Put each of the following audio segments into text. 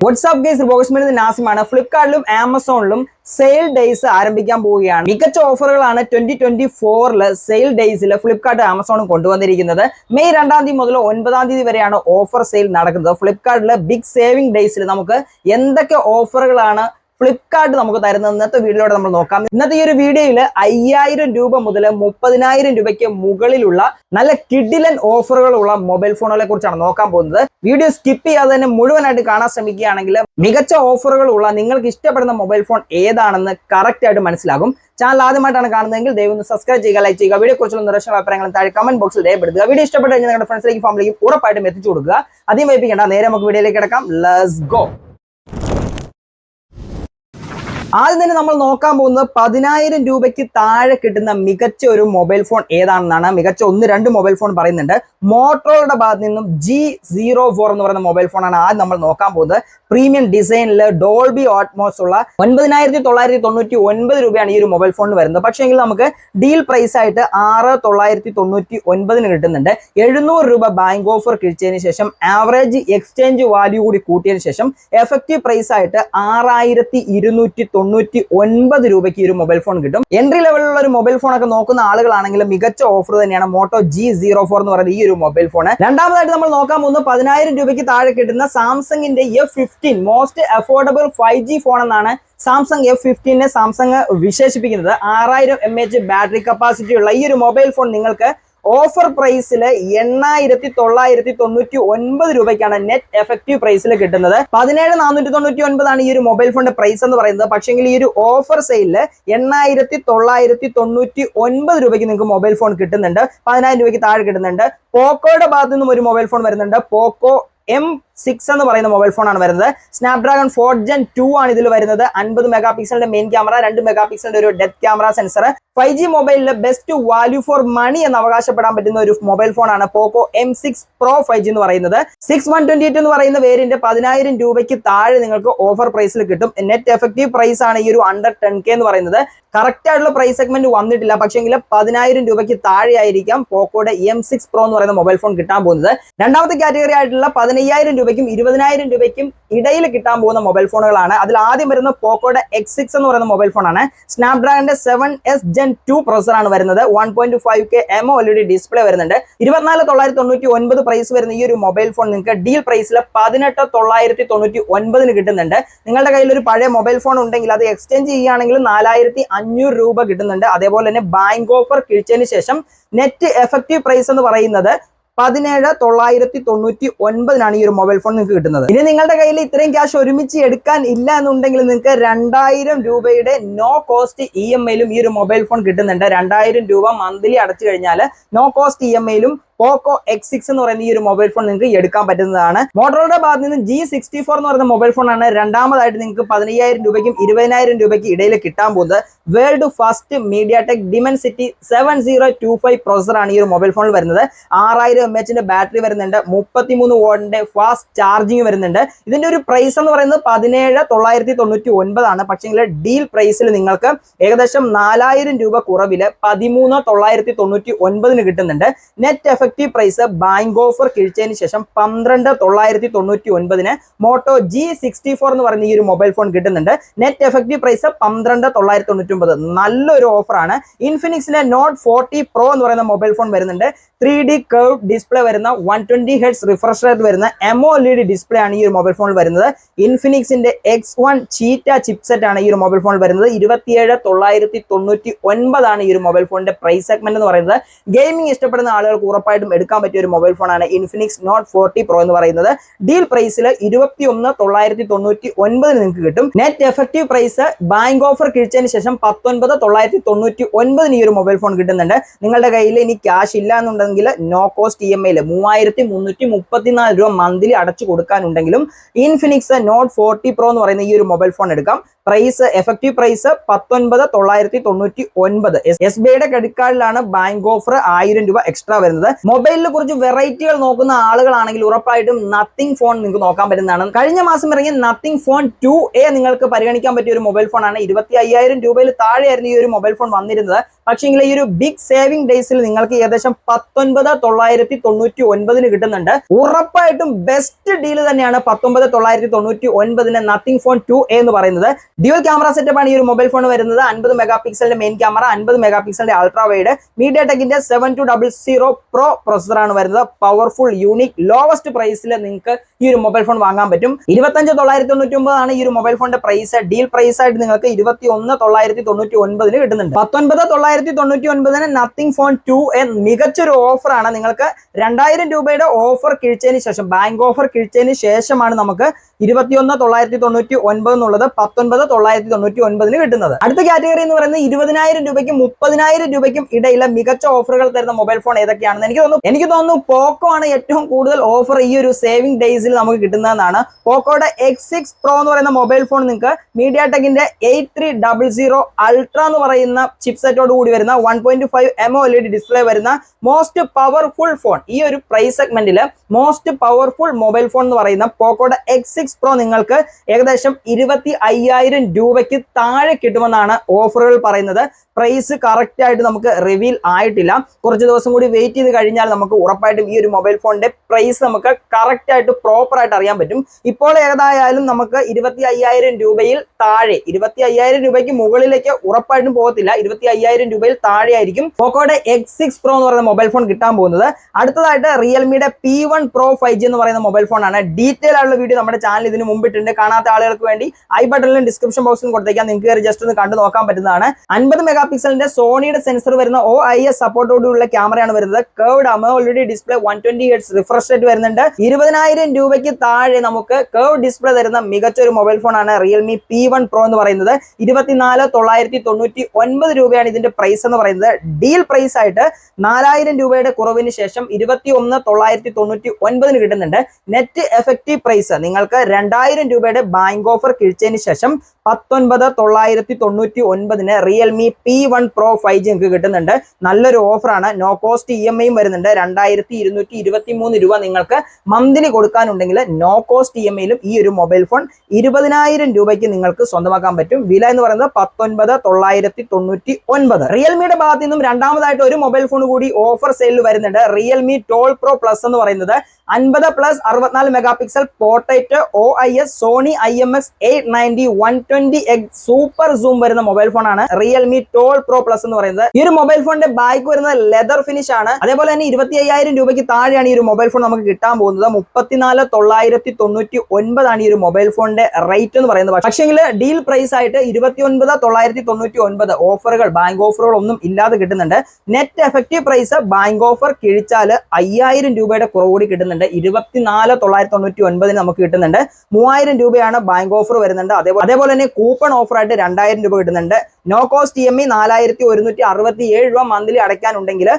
WhatsApp guys ബോക്സ്മെന്റ് നാസിമാണ്. ഫ്ലിപ്കാർട്ടിലും ആമസോണിലും സെയിൽ ഡേയ്സ് ആരംഭിക്കാൻ പോവുകയാണ്. മികച്ച ഓഫറുകളാണ് 2024 സെയിൽ ഡേയ്സിൽ ഫ്ലിപ്കാർട്ട് ആമസോണും കൊണ്ടുവന്നിരിക്കുന്നത്. മെയ് 2 തീയതി മുതൽ 9 തീയതി വരെയാണ് ഓഫർ സെയിൽ നടക്കുന്നത്. ഫ്ലിപ്കാർട്ടിലെ ബിഗ് സേവിംഗ് ഡേയ്സിൽ നമുക്ക് എന്തൊക്കെ ഓഫറുകളാണ് ഫ്ലിപ്കാർട്ട് നമുക്ക് തരുന്നത് ഇന്നത്തെ വീഡിയോയിലൂടെ നമ്മൾ നോക്കാം. ഇന്നത്തെ ഈ ഒരു വീഡിയോയിൽ 5000 രൂപ മുതൽ 30,000 രൂപയ്ക്ക് മുകളിലുള്ള നല്ല കിഡിലൻ ഓഫറുകളുള്ള മൊബൈൽ ഫോണുകളെ കുറിച്ചാണ് നോക്കാൻ പോകുന്നത്. വീഡിയോ സ്കിപ്പ് ചെയ്യാതെ തന്നെ മുഴുവനായിട്ട് കാണാൻ ശ്രമിക്കുകയാണെങ്കിൽ മികച്ച ഓഫറുകളുള്ള നിങ്ങൾക്ക് ഇഷ്ടപ്പെടുന്ന മൊബൈൽ ഫോൺ ഏതാണെന്ന് കറക്റ്റ് ആയിട്ട് മനസ്സിലാകും. ചാനൽ ആദ്യമായിട്ടാണ് കാണുന്നതെങ്കിൽ ദയവ് സബ്സ്ക്രൈബ് ചെയ്യുക, ലൈക്ക് ചെയ്യുക. വീഡിയോ കുറിച്ചുള്ള നിർദ്ദേശ അഭിപ്രായങ്ങളും താഴെ കമന്റ് ബോക്സിൽ രേഖപ്പെടുത്തുക. വീഡിയോ ഇഷ്ടപ്പെട്ടു കഴിഞ്ഞാൽ നിങ്ങളുടെ ഫ്രണ്ട്സിലേക്കും ഫാമിലിക്കും ഉറപ്പായിട്ടും എത്തിച്ചു കൊടുക്കുക. അധികം വൈകിക്കേണ്ട, നേരെ നമുക്ക് വീഡിയോയിലേക്ക് കിടക്കാം. Let's go. ആദ്യം തന്നെ നമ്മൾ നോക്കാൻ പോകുന്നത് 10,000 രൂപയ്ക്ക് താഴെ കിട്ടുന്ന മികച്ച ഒരു മൊബൈൽ ഫോൺ ഏതാണെന്നാണ്. മികച്ച 1-2 മൊബൈൽ ഫോൺ പറയുന്നുണ്ട്. മോട്ടോറോളയുടെ ഭാഗത്ത് നിന്നും G04 എന്ന് പറയുന്ന മൊബൈൽ ഫോണാണ് ആദ്യം നമ്മൾ നോക്കാൻ പോകുന്നത്. പ്രീമിയം ഡിസൈനിൽ ഡോൾബി ഓട്മോസ് ഉള്ള 9,999 രൂപയാണ് ഈ ഒരു മൊബൈൽ ഫോണിന് വരുന്നത്. പക്ഷേ എങ്കിൽ നമുക്ക് ഡീൽ പ്രൈസ് ആയിട്ട് 6,999 കിട്ടുന്നുണ്ട്. 700 രൂപ ബാങ്ക് ഓഫർ കിഴിച്ചതിന് ശേഷം ആവറേജ് എക്സ്ചേഞ്ച് വാല്യൂ കൂടി കൂട്ടിയതിന് ശേഷം എഫക്റ്റീവ് പ്രൈസ് ആയിട്ട് 6,299 രൂപയ്ക്ക് ഈ ഒരു മൊബൈൽ ഫോൺ കിട്ടും. എൻട്രി ലെവലിലുള്ള ഒരു മൊബൈൽ ഫോൺ ഒക്കെ നോക്കുന്ന ആളുകളാണെങ്കിൽ മികച്ച ഓഫർ തന്നെയാണ് മോട്ടോ G04 എന്ന് പറയുന്ന ഈ ഒരു മൊബൈൽ ഫോൺ. രണ്ടാമതായിട്ട് നമ്മൾ നോക്കാൻ പോകുന്നത് 10,000 രൂപയ്ക്ക് താഴെ കിട്ടുന്ന സാംസങ്ങിന്റെ F15 most affordable 5G phone എന്നാണ് സാംസങ് F15 സാംസങ് വിശേഷിപ്പിക്കുന്നത്. 6000 mAh ബാറ്ററി കപ്പാസിറ്റി ഉള്ള ഈ ഒരു മൊബൈൽ ഫോൺ നിങ്ങൾക്ക് ഓഫർ പ്രൈസിൽ 8,999 രൂപയ്ക്കാണ് നെറ്റ് എഫക്റ്റീവ് പ്രൈസിൽ കിട്ടുന്നത്. 17,499 ആണ് ഈ ഒരു മൊബൈൽ ഫോണിന്റെ പ്രൈസ് എന്ന് പറയുന്നത്. പക്ഷേങ്കിൽ ഈ ഒരു ഓഫർ സെയിലില് 8,999 രൂപയ്ക്ക് നിങ്ങൾക്ക് മൊബൈൽ ഫോൺ കിട്ടുന്നുണ്ട്. 10,000 രൂപയ്ക്ക് താഴെ കിട്ടുന്നുണ്ട്. പോക്കോയുടെ ഭാഗത്തു നിന്നും ഒരു മൊബൈൽ ഫോൺ വരുന്നുണ്ട്. പോക്കോ M6 എന്ന് പറയുന്ന മൊബൈൽ ഫോൺ ആണ് വരുന്നത്. സ്നാപ്ഡ്രാഗൺ 4 Gen 2 ആണ് ഇതിൽ വരുന്നത്. 50 മെഗാ പിക്സലിന്റെ മെയിൻ ക്യാമറ, 2 മെഗാ പിക്സലിന്റെ ഒരു ഡെപ്ത് ക്യാമറ സെൻസർ. 5G മൊബൈലിലെ ബെസ്റ്റ് വാല്യൂ ഫോർ മണി എന്ന് അവകാശപ്പെടാൻ പറ്റുന്ന ഒരു മൊബൈൽ ഫോണാണ് പോക്കോ M6 Pro 5G എന്ന് പറയുന്നത്. 6128 എന്ന് പറയുന്ന വേരിയന്റ് 10,000 രൂപയ്ക്ക് താഴെ നിങ്ങൾക്ക് ഓഫർ പ്രൈസിൽ കിട്ടും. നെറ്റ് എഫക്റ്റീവ് പ്രൈസ് ആണ് ഈ ഒരു അണ്ടർ 10K എന്ന് പറയുന്നത്. കറക്റ്റ് ആയിട്ടുള്ള പ്രൈസ് സെഗ്മെന്റ് വന്നിട്ടില്ല. പക്ഷേങ്കിൽ 10,000 രൂപയ്ക്ക് താഴെ ആയിരിക്കാം പോക്കോയുടെ M6 Pro എന്ന് പറയുന്ന മൊബൈൽ ഫോൺ കിട്ടാൻ പോകുന്നത്. രണ്ടാമത്തെ കാറ്റഗറി ആയിട്ടുള്ള 15,000 രൂപയ്ക്കും 20,000 രൂപയ്ക്കും ഇടയിൽ കിട്ടാൻ പോകുന്ന മൊബൈൽ ഫോണുകളാണ്. അതിൽ ആദ്യം വരുന്ന പോക്കോയുടെ X6 എന്ന് പറയുന്ന മൊബൈൽ ഫോണാണ്. സ്നാപ്ഡ്രാഗന്റെ 7S Gen 2 പ്രോസസർ ആണ് വരുന്നത്. 1.5K AMOLED ഡിസ്പ്ലേ വരുന്നുണ്ട്. 24,999 പ്രൈസ് വരുന്ന ഈ ഒരു മൊബൈൽ ഫോൺ നിങ്ങൾക്ക് ഡീൽ പ്രൈസിൽ 18,999 കിട്ടുന്നുണ്ട്. നിങ്ങളുടെ കയ്യിൽ ഒരു പഴയ മൊബൈൽ ഫോൺ ഉണ്ടെങ്കിൽ അത് എക്സ്ചേഞ്ച് ചെയ്യുകയാണെങ്കിൽ 4,500 രൂപ കിട്ടുന്നുണ്ട്. അതേപോലെ തന്നെ ബാങ്ക് ഓഫർ കിഴിച്ചതിന് ശേഷം നെറ്റ് എഫക്റ്റീവ് പ്രൈസ് എന്ന് പറയുന്നത് 17,999 ഈ ഒരു മൊബൈൽ ഫോൺ നിങ്ങൾക്ക് കിട്ടുന്നത്. ഇനി നിങ്ങളുടെ കയ്യിൽ ഇത്രയും ക്യാഷ് ഒരുമിച്ച് എടുക്കാൻ ഇല്ല എന്നുണ്ടെങ്കിൽ നിങ്ങൾക്ക് 2,000 രൂപയുടെ നോ കോസ്റ്റ് EMI-ലും ഈ ഒരു മൊബൈൽ ഫോൺ കിട്ടുന്നുണ്ട്. 2,000 രൂപ മന്ത്ലി അടച്ചു കഴിഞ്ഞാൽ നോ കോസ്റ്റ് EMI-ലും പോക്കോ X6 എന്ന് പറയുന്ന ഈ ഒരു മൊബൈൽ ഫോൺ നിങ്ങൾക്ക് എടുക്കാൻ പറ്റുന്നതാണ്. മോട്ടോറോളയുടെ ഭാഗത്ത് നിന്ന് G64 എന്ന് പറയുന്ന മൊബൈൽ ഫോണാണ് രണ്ടാമതായിട്ട് നിങ്ങൾക്ക് 15,000 രൂപയ്ക്കും 20,000 രൂപയ്ക്ക് ഇടയിൽ കിട്ടാൻ പോകുന്നത്. വേൾഡ് ഫസ്റ്റ് മീഡിയാടെക് ഡിമെൻസിറ്റി 7025 പ്രോസസറാണ് ഈ ഒരു മൊബൈൽ ഫോണിൽ വരുന്നത്. 6,000 mAh ബാറ്ററി വരുന്നുണ്ട്. 33 വാട്ടിന്റെ ഫാസ്റ്റ് ചാർജിങ് വരുന്നുണ്ട്. ഇതിന്റെ ഒരു പ്രൈസ് എന്ന് പറയുന്നത് 17,999 ആണ്. പക്ഷേ ഡീൽ പ്രൈസിൽ നിങ്ങൾക്ക് ഏകദേശം 4,000 രൂപ കുറവില് 13,999 കിട്ടുന്നുണ്ട്. Net effective price bank offer കിഴിച്ചതിന് ശേഷം 12,999 മോട്ടോ G64 എന്ന് പറയുന്ന ഈ ഒരു മൊബൈൽ ഫോൺ കിട്ടുന്നുണ്ട്. Net effective price 12,999. നല്ലൊരു ഓഫറാണ്. ഇൻഫിനിക്സിന്റെ നോട്ട് 40 Pro എന്ന് പറയുന്ന മൊബൈൽ ഫോൺ വരുന്നുണ്ട്. 3D കർവ് ഡിസ്പ്ലേ വരുന്ന 120 Hz റിഫ്രഷ് റേറ്റ് വരുന്ന AMOLED ഡിസ്പ്ലേ ആണ് ഈ ഒരു മൊബൈൽ ഫോണിൽ വരുന്നത്. ഇൻഫിനിക്സിന്റെ X1 ചീറ്റ ചിപ്സെറ്റ് ആണ് ഈ ഒരു മൊബൈൽ ഫോണിൽ വരുന്നത്. 27,999 ആണ് ഈ ഒരു മൊബൈൽ ഫോണിന്റെ പ്രൈസ് സെഗ്മെന്റ് എന്ന് പറയുന്നത്. ഗെയിമിംഗ് ഇഷ്ടപ്പെടുന്ന ആളുകൾക്ക് ഉറപ്പായിട്ടും എടുക്കാൻ പറ്റിയ ഒരു മൊബൈൽ ഫോണാണ് ഇൻഫിനിക്സ് നോട്ട് 40 Pro എന്ന് പറയുന്നത്. ഡീൽ പ്രൈസിൽ 21,999 നിങ്ങൾക്ക് കിട്ടും. Net effective price bank offer കിഴിച്ചതിന് ശേഷം 19,999 ഈ ഒരു മൊബൈൽ ഫോൺ കിട്ടുന്നുണ്ട്. നിങ്ങളുടെ കയ്യിൽ ഇനി ക്യാഷ് ഇല്ല എന്നുണ്ടെങ്കിൽ നോ കോസ്റ്റ് EMI-ൽ 3,334 രൂപ മന്ത്ലി അടച്ചു കൊടുക്കാനുണ്ടെങ്കിലും ഇൻഫിനിക്സ് നോട്ട് 40 Pro എന്ന് പറയുന്ന ഈ ഒരു മൊബൈൽ ഫോൺ എടുക്കാം. Price effective price 19,999. SBIയുടെ ക്രെഡിറ്റ് കാർഡിലാണ് ബാങ്ക് ഓഫർ 1000 രൂപ എക്സ്ട്രാ വരുന്നത്. മൊബൈലിൽ കുറച്ച് വെറൈറ്റികൾ നോക്കുന്ന ആളുകളാണെങ്കിൽ ഉറപ്പായിട്ടും നത്തിങ് ഫോൺ നിങ്ങൾക്ക് നോക്കാൻ പറ്റുന്നതാണ്. കഴിഞ്ഞ മാസം ഇറങ്ങിയ നത്തിങ് ഫോൺ 2A നിങ്ങൾക്ക് പരിഗണിക്കാൻ പറ്റിയ ഒരു മൊബൈൽ ഫോണാണ്. 25,000 രൂപയിൽ താഴെയായിരുന്നു ഈ ഒരു മൊബൈൽ ഫോൺ വന്നിരുന്നത്. പക്ഷേ ഈ ഒരു ബിഗ് സേവിംഗ് ഡേയ്സിൽ നിങ്ങൾക്ക് ഏകദേശം 19,999 കിട്ടുന്നുണ്ട്. ഉറപ്പായിട്ടും ബെസ്റ്റ് ഡീൽ തന്നെയാണ് 19,999 നത്തിങ് ഫോൺ 2A എന്ന് പറയുന്നത്. ഡ്യുവൽ ക്യാമറ സെറ്റപ്പ് ആണ് ഈ ഒരു മൊബൈൽ ഫോൺ വരുന്നത്. 50 മെഗാ പിക്സലിന്റെ മെയിൻ ക്യാമറ, 50 മെഗാ പിക്സലിന്റെ അൾട്രാ വൈഡ്, മീഡിയടെക്കിന്റെ 7200 പ്രോ പ്രൊസസർ ആണ് വരുന്നത്. പവർഫുൾ, യൂണിക്, ലോവസ്റ്റ് പ്രൈസിൽ നിങ്ങൾക്ക് ഈ ഒരു മൊബൈൽ ഫോൺ വാങ്ങാൻ പറ്റും. 25,999 ആണ് ഈ ഒരു മൊബൈൽ ഫോണിന്റെ പ്രൈസ്. ഡീൽ പ്രൈസ് ആയിട്ട് നിങ്ങൾക്ക് 21,999 കിട്ടുന്നുണ്ട്. 19,999 നത്തിങ് ഫോൺ 2A മികച്ചൊരു ഓഫർ ആണ്. നിങ്ങൾക്ക് 2000 രൂപയുടെ ഓഫർ കിഴിച്ചതിന് ശേഷം, ബാങ്ക് ഓഫർ കിഴിച്ചതിന് ശേഷമാണ് നമുക്ക് 21,999 എന്നുള്ളത് 19,999 കിട്ടുന്നത്. അടുത്ത കാറ്റഗറി എന്ന് പറയുന്നത് 20,000 രൂപയ്ക്കും 30,000 രൂപയ്ക്കും ഇടയിലെ മികച്ച ഓഫറുകൾ തരുന്ന മൊബൈൽ ഫോൺ ഏതൊക്കെയാണെന്ന് എനിക്ക് തോന്നുന്നു പോക്കോ ആണ് ഏറ്റവും കൂടുതൽ ഓഫർ ഈ ഒരു സേവിംഗ് ഡേയ്സിൽ നമുക്ക് കിട്ടുന്നതെന്നാണ്. പോക്കോയുടെ X6 Pro എന്ന് പറയുന്ന മൊബൈൽ ഫോൺ നിങ്ങൾക്ക് മീഡിയടെക്കിന്റെ 8300 അൾട്ര എന്ന് പറയുന്ന ചിപ്സെറ്റോട് കൂടി വരുന്ന 1.5 AMOLED ഡിസ്പ്ലേ വരുന്ന മോസ്റ്റ് പവർഫുൾ ഫോൺ. ഈ ഒരു പ്രൈസ് സെഗ്മെന്റിൽ മോസ്റ്റ് പവർഫുൾ മൊബൈൽ ഫോൺ എന്ന് പറയുന്ന പോക്കോയുടെ X6 Pro നിങ്ങൾക്ക് ഏകദേശം 25,000 രൂപയ്ക്ക് താഴെ കിട്ടുമെന്നാണ് ഓഫറുകൾ പറയുന്നത്. പ്രൈസ് കറക്റ്റ് ആയിട്ട് നമുക്ക് റിവീൽ ആയിട്ടില്ല. കുറച്ച് ദിവസം കൂടി വെയിറ്റ് ചെയ്ത് കഴിഞ്ഞാൽ നമുക്ക് ഉറപ്പായിട്ടും ഈ ഒരു മൊബൈൽ ഫോണിന്റെ പ്രൈസ് നമുക്ക് കറക്റ്റ് ആയിട്ട് പ്രോപ്പർ ആയിട്ട് അറിയാൻ പറ്റും. ഇപ്പോൾ ഏതായാലും നമുക്ക് 25,000 രൂപയിൽ താഴെ, 25,000 രൂപയ്ക്ക് മുകളിലേക്ക് ഉറപ്പായിട്ടും പോകത്തില്ല. 25,000 രൂപയിൽ താഴെ ആയിരിക്കും പോക്കോയുടെ X6 Pro എന്ന് പറയുന്ന മൊബൈൽ ഫോൺ കിട്ടാൻ പോകുന്നത്. അടുത്തതായിട്ട് റിയൽമിയുടെ P1 Pro 5G എന്ന് പറയുന്ന മൊബൈൽ ഫോൺ ആണ്. ഡീറ്റെയിൽ ആയിട്ടുള്ള വീഡിയോ നമ്മുടെ ചാനൽ ഇതിന് മുമ്പിട്ടുണ്ട്. കാണാത്ത ആളുകൾക്ക് വേണ്ടി ഐ ബട്ടണിലും ഡിസ്ക്രിപ്ഷൻ ബോക്സിലും കൊടുത്തേക്കാം. നിങ്ങൾക്ക് ജസ്റ്റ് ഒന്ന് കണ്ടു നോക്കാൻ പറ്റുന്നതാണ്. 50 മെഗാ പിക്സലിന്റെ സോണിയുടെ സെൻസർ വരുന്ന OIS സപ്പോർട്ടോടുള്ള ക്യാമറയാണ് വരുന്നത്. Curved AMOLED display, 120 Hz refresh rate വരുന്നുണ്ട്. 20,000 രൂപയ്ക്ക് താഴെ നമുക്ക് കർവ് ഡിസ്പ്ലേ തരുന്ന മികച്ചൊരു മൊബൈൽ ഫോൺ ആണ് റിയൽമി P1 Pro എന്ന് പറയുന്നത്. 24,999 രൂപയാണ് ഇതിന്റെ പ്രൈസ് എന്ന് പറയുന്നത്. ഡീൽ പ്രൈസ് ആയിട്ട് 4,000 രൂപയുടെ കുറവിന് ശേഷം 21,999 കിട്ടുന്നുണ്ട്. നെറ്റ് എഫക്റ്റീവ് പ്രൈസ് നിങ്ങൾക്ക് 2,000 രൂപയുടെ ബാങ്ക് ഓഫർ കിഴിച്ചതിന് ശേഷം 19,999 റിയൽമി P1 Pro 5G നിങ്ങൾക്ക് കിട്ടുന്നുണ്ട്. നല്ലൊരു ഓഫറാണ്. നോ കോസ്റ്റ് EMI വരുന്നുണ്ട്. 2,223 രൂപ നിങ്ങൾക്ക് മന്ത്ലി കൊടുക്കാനുണ്ടെങ്കിൽ നോ കോസ്റ്റ് EMIയിലും ഈ ഒരു മൊബൈൽ ഫോൺ 20,000 രൂപയ്ക്ക് നിങ്ങൾക്ക് സ്വന്തമാക്കാൻ പറ്റും. വില എന്ന് പറയുന്നത് 19,999. റിയൽമിയുടെ ഭാഗത്ത് നിന്നും രണ്ടാമതായിട്ട് ഒരു മൊബൈൽ ഫോൺ കൂടി ഓഫർ സെയിലിൽ വരുന്നുണ്ട്. റിയൽമി 12 Pro Plus എന്ന് പറയുന്നത് 50+ 64 mega pixel portrait OIS Sony IMX 890 120x super zoom വരുന്ന മൊബൈൽ ഫോൺ ആണ് റിയൽമി 12 Pro Plus എന്ന് പറയുന്നത്. ഈ ഒരു മൊബൈൽ ഫോണിന്റെ ബാക്ക് വരുന്നത് ലെതർ ഫിനിഷ് ആണ്. അതേപോലെ തന്നെ 25,000 രൂപയ്ക്ക് താഴെയാണ് ഈ ഒരു മൊബൈൽ ഫോൺ നമുക്ക് കിട്ടാൻ പോകുന്നത്. 34,999 ആണ് ഈ ഒരു മൊബൈൽ ഫോണിന്റെ റേറ്റ് എന്ന് പറയുന്നത്. പക്ഷേങ്കിൽ ഡീൽ പ്രൈസ് ആയിട്ട് 29,999 ഓഫറുകൾ, ബാങ്ക് ഓഫറുകൾ ഒന്നും ഇല്ലാതെ കിട്ടുന്നുണ്ട്. Net effective price bank offer കിഴിച്ചാൽ 5,000 രൂപയുടെ കുറവ് കൂടി കിട്ടുന്നുണ്ട്. 24,999 നമുക്ക് കിട്ടുന്നുണ്ട്. 3,000 രൂപയാണ് ബാങ്ക് ഓഫർ വരുന്നുണ്ട്. അതേപോലെ തന്നെ കൂപ്പൺ ഓഫർ ആയിട്ട് 2,000 രൂപ കിട്ടുന്നുണ്ട്. നോ കോസ്റ്റ് EMI 4,167 രൂപ മന്ത്ലി അടയ്ക്കാനുണ്ടെങ്കിൽ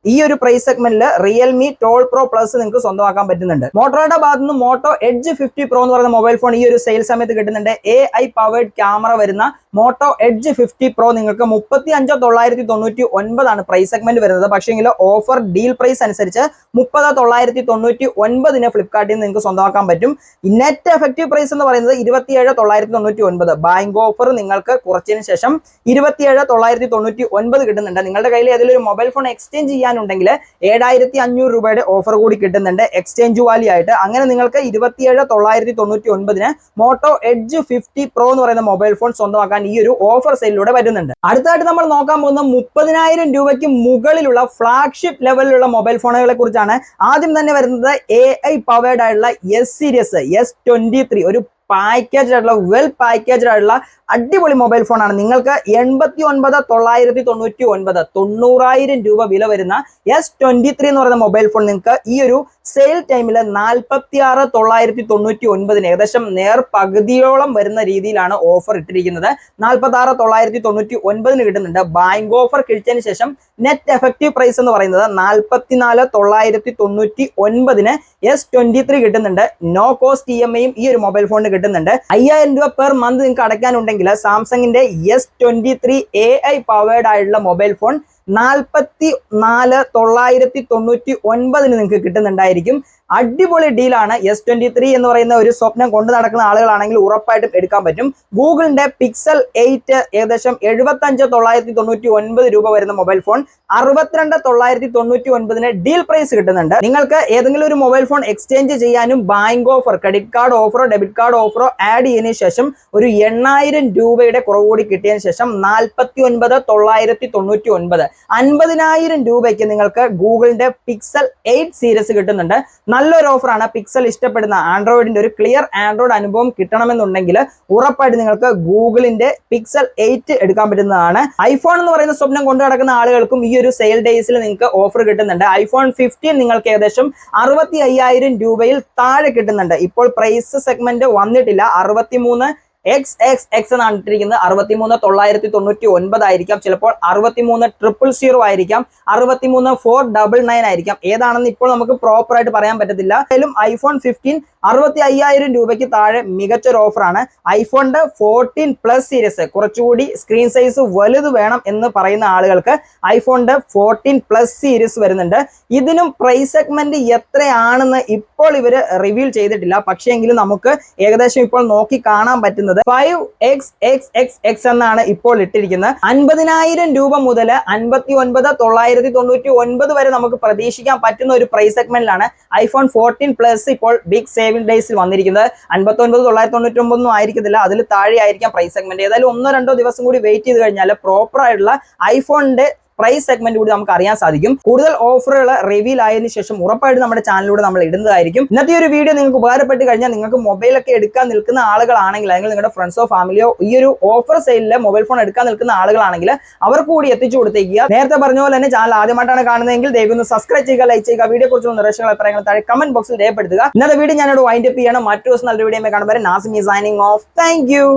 ഈ ഒരു പ്രൈസ് സെഗ്മെന്റിൽ റിയൽമി 12 Pro Plus നിങ്ങൾക്ക് സ്വന്തമാക്കാൻ പറ്റുന്നുണ്ട്. മോട്ടോയുടെ ഭാഗത്ത് നിന്ന് മോട്ടോ എഡ്ജ് 50 Pro എന്ന് പറയുന്ന മൊബൈൽ ഫോൺ ഈ ഒരു സെയിൽ സമയത്ത് കിട്ടുന്നുണ്ട്. AI പവേർഡ് ക്യാമറ വരുന്ന മോട്ടോ എഡ്ജ് 50 Pro നിങ്ങൾക്ക് 35,999 ആണ് പ്രൈസ് സെഗ്മെന്റ് വരുന്നത്. പക്ഷേങ്കിൽ ഓഫർ ഡീൽ പ്രൈസ് അനുസരിച്ച് 30,999 ഫ്ലിപ്കാർട്ടിൽ നിന്ന് നിങ്ങൾക്ക് സ്വന്തമാക്കാൻ പറ്റും. നെറ്റ് എഫക്റ്റീവ് പ്രൈസ് എന്ന് പറയുന്നത് 27,999. ബാങ്ക് ഓഫർ നിങ്ങൾക്ക് കുറച്ചതിന് ശേഷം 27,999 കിട്ടുന്നുണ്ട്. നിങ്ങളുടെ കയ്യിൽ ഏതെങ്കിലും മൊബൈൽ ഫോൺ എക്സ്ചേഞ്ച് ചെയ്യാനുണ്ടെങ്കിൽ 7,500 രൂപയുടെ ഓഫർ കൂടി കിട്ടുന്നുണ്ട് എക്സ്ചേഞ്ച് വാല്യൂ ആയിട്ട്. അങ്ങനെ നിങ്ങൾക്ക് 27,999 മോട്ടോ എഡ്ജ് 50 Pro എന്ന് പറയുന്ന മൊബൈൽ ഫോൺ സ്വന്തമാക്കാൻ ഈ ഒരു ഓഫർ സെയിലൂടെ വരുന്നുണ്ട്. അടുത്തായിട്ട് നമ്മൾ നോക്കാൻ പോകുന്ന 30,000 രൂപയ്ക്ക് മുകളിലുള്ള ഫ്ലാഗ്ഷിപ്പ് ലെവലിലുള്ള മൊബൈൽ ഫോണുകളെ കുറിച്ചാണ്. ആദ്യം തന്നെ വരുന്നത് AI പവേർഡ് ആയിട്ടുള്ള S സീരീസ് S23, ഒരു പാക്കേജ് ആയിട്ടുള്ള വെൽ പാക്കേജ് ആയിട്ടുള്ള അടിപൊളി മൊബൈൽ ഫോൺ ആണ്. നിങ്ങൾക്ക് 89,999 90,000 രൂപ വില വരുന്ന S23 എന്ന് പറയുന്ന മൊബൈൽ ഫോൺ നിങ്ങൾക്ക് ഈ ഒരു സെയിൽ ടൈമിൽ 46,999 ഏകദേശം നേർ പകുതിയോളം വരുന്ന രീതിയിലാണ് ഓഫർ ഇട്ടിരിക്കുന്നത്. 46,999 കിട്ടുന്നുണ്ട്. ബാങ്ക് ഓഫർ കിഴിച്ചതിന് ശേഷം നെറ്റ് എഫക്റ്റീവ് പ്രൈസ് എന്ന് പറയുന്നത് 44,999 S23 കിട്ടുന്നുണ്ട്. നോ കോസ്റ്റ് EMIയും ഈ ഒരു മൊബൈൽ ഫോണിന് കിട്ടുന്നുണ്ട്. 5,000 രൂപ പെർ മന്ത് നിങ്ങൾക്ക് അടയ്ക്കാനുണ്ടെങ്കിൽ സാംസങ്ങിന്റെ S23 AI പവേർഡ് ആയിട്ടുള്ള മൊബൈൽ ഫോൺ 44,999 നിങ്ങൾക്ക് കിട്ടുന്നുണ്ടായിരിക്കും. അടിപൊളി ഡീലാണ്. S23 എന്ന് പറയുന്ന ഒരു സ്വപ്നം കൊണ്ടു നടക്കുന്ന ആളുകളാണെങ്കിൽ ഉറപ്പായിട്ടും എടുക്കാൻ പറ്റും. ഗൂഗിളിന്റെ പിക്സൽ 8 ഏകദേശം 75,999 രൂപ വരുന്ന മൊബൈൽ ഫോൺ 62,999 ഡീൽ പ്രൈസ് കിട്ടുന്നുണ്ട്. നിങ്ങൾക്ക് ഏതെങ്കിലും ഒരു മൊബൈൽ ഫോൺ എക്സ്ചേഞ്ച് ചെയ്യാനും ബാങ്ക് ഓഫർ, ക്രെഡിറ്റ് കാർഡ് ഓഫറോ ഡെബിറ്റ് കാർഡ് ഓഫറോ ആഡ് ചെയ്തതിനു ശേഷം ഒരു 8,000 രൂപയുടെ കുറവ് കൂടി കിട്ടിയതിനു ശേഷം 49,999 50,000 രൂപയ്ക്ക് നിങ്ങൾക്ക് ഗൂഗിളിന്റെ പിക്സൽ 8 സീരീസ് കിട്ടുന്നുണ്ട്. നല്ലൊരു ഓഫറാണ്. പിക്സൽ ഇഷ്ടപ്പെടുന്ന ആൻഡ്രോയിഡിന്റെ ഒരു ക്ലിയർ ആൻഡ്രോയിഡ് അനുഭവം കിട്ടണമെന്നുണ്ടെങ്കിൽ ഉറപ്പായിട്ട് നിങ്ങൾക്ക് ഗൂഗിളിന്റെ പിക്സൽ 8 എടുക്കാൻ പറ്റുന്നതാണ്. ഐഫോൺ എന്ന് പറയുന്ന സ്വപ്നം കൊണ്ടു നടക്കുന്ന ആളുകൾക്കും ഈ ഒരു സെയിൽ ഡേയ്സിൽ നിങ്ങൾക്ക് ഓഫർ കിട്ടുന്നുണ്ട്. iPhone 15 നിങ്ങൾക്ക് ഏകദേശം 65,000 രൂപയിൽ താഴെ കിട്ടുന്നുണ്ട്. ഇപ്പോൾ പ്രൈസ് സെഗ്മെന്റ് വന്നിട്ടില്ല. 63XXX എന്നാണ് ഇട്ടിരിക്കുന്നത്. 63,999 ആയിരിക്കാം, ചിലപ്പോൾ 63,000 ആയിരിക്കാം, 63,499 ആയിരിക്കാം. ഏതാണെന്ന് ഇപ്പോൾ നമുക്ക് പ്രോപ്പർ ആയിട്ട് പറയാൻ പറ്റത്തില്ല. iPhone 15 65,000 രൂപയ്ക്ക് താഴെ മികച്ചൊരു ഓഫറാണ്. ഐഫോണിന്റെ 14 പ്ലസ് സീരീസ് കുറച്ചുകൂടി സ്ക്രീൻ സൈസ് വലുത് വേണം എന്ന് പറയുന്ന ആളുകൾക്ക് ഐഫോണിന്റെ 14 പ്ലസ് സീരീസ് വരുന്നുണ്ട്. ഇതിനും പ്രൈസ് സെഗ്മെന്റ് എത്രയാണെന്ന് ഇപ്പോൾ ഇവര് റിവീൽ ചെയ്തിട്ടില്ല. പക്ഷേ എങ്കിലും നമുക്ക് ഏകദേശം ഇപ്പോൾ നോക്കി കാണാൻ പറ്റുന്നത് 5XXXX എന്നാണ് ഇപ്പോൾ ഇട്ടിരിക്കുന്നത്. 50,000 രൂപ മുതൽ 59,999 വരെ നമുക്ക് പ്രതീക്ഷിക്കാൻ പറ്റുന്ന ഒരു പ്രൈസ് സെഗ്മെന്റിലാണ് iPhone 14 പ്ലസ് ഇപ്പോൾ ബിഗ് സേവിംഗ് ഡേയ്സിൽ വന്നിരിക്കുന്നത്. 59,999 ഒന്നും ആയിരിക്കത്തില്ല, അതിൽ താഴെ ആയിരിക്കാം പ്രൈസ് സെഗ്മെന്റ്. ഏതായാലും 1-2 ദിവസം കൂടി വെയിറ്റ് ചെയ്ത് കഴിഞ്ഞാൽ പ്രോപ്പർ ആയിട്ടുള്ള ഐഫോണിന്റെ പ്രൈസ് സെഗ്മെന്റ് കൂടി നമുക്ക് അറിയാൻ സാധിക്കും. കൂടുതൽ ഓഫറുകൾ റിവീൽ ആയതിനു ശേഷം ഉറപ്പായിട്ട് നമ്മുടെ ചാനലിലൂടെ നമ്മൾ ഇടുന്നതായിരിക്കും. ഇന്നത്തെ ഒരു വീഡിയോ നിങ്ങൾക്ക് ഉപകാരപ്പെട്ട് കഴിഞ്ഞാൽ നിങ്ങൾക്ക് മൊബൈലൊക്കെ എടുക്കാൻ നിൽക്കുന്ന ആളുകളാണെങ്കിൽ, അല്ലെങ്കിൽ നിങ്ങളുടെ ഫ്രണ്ട്സോ ഫാമിലിയോ ഈ ഒരു ഓഫർ സെയിലിൽ മൊബൈൽ ഫോൺ എടുക്കാൻ നിൽക്കുന്ന ആളുകളാണെങ്കിൽ അവർക്ക് കൂടി എത്തിച്ചു കൊടുത്തേക്കുക. നേരത്തെ പറഞ്ഞ പോലെ തന്നെ ചാനൽ ആദ്യമായിട്ടാണ് കാണുന്നതെങ്കിൽ ദയവ് ഒന്ന് സബ്സ്ക്രൈബ് ചെയ്യുക, ലൈക്ക് ചെയ്യുക, വീഡിയോ കുറിച്ചുള്ള നിർദ്ദേശങ്ങൾ അഭിപ്രായങ്ങൾ താഴെ കമന്റ് ബോക്സിൽ രേഖപ്പെടുത്തുക. ഇന്നത്തെ വീഡിയോ ഞാനോട് വൈൻഡ് അപ്പ് ചെയ്യണം. മറ്റു ദിവസം നല്ല വീഡിയോ കാണുമ്പോൾ Nazim is signing off. Thank you.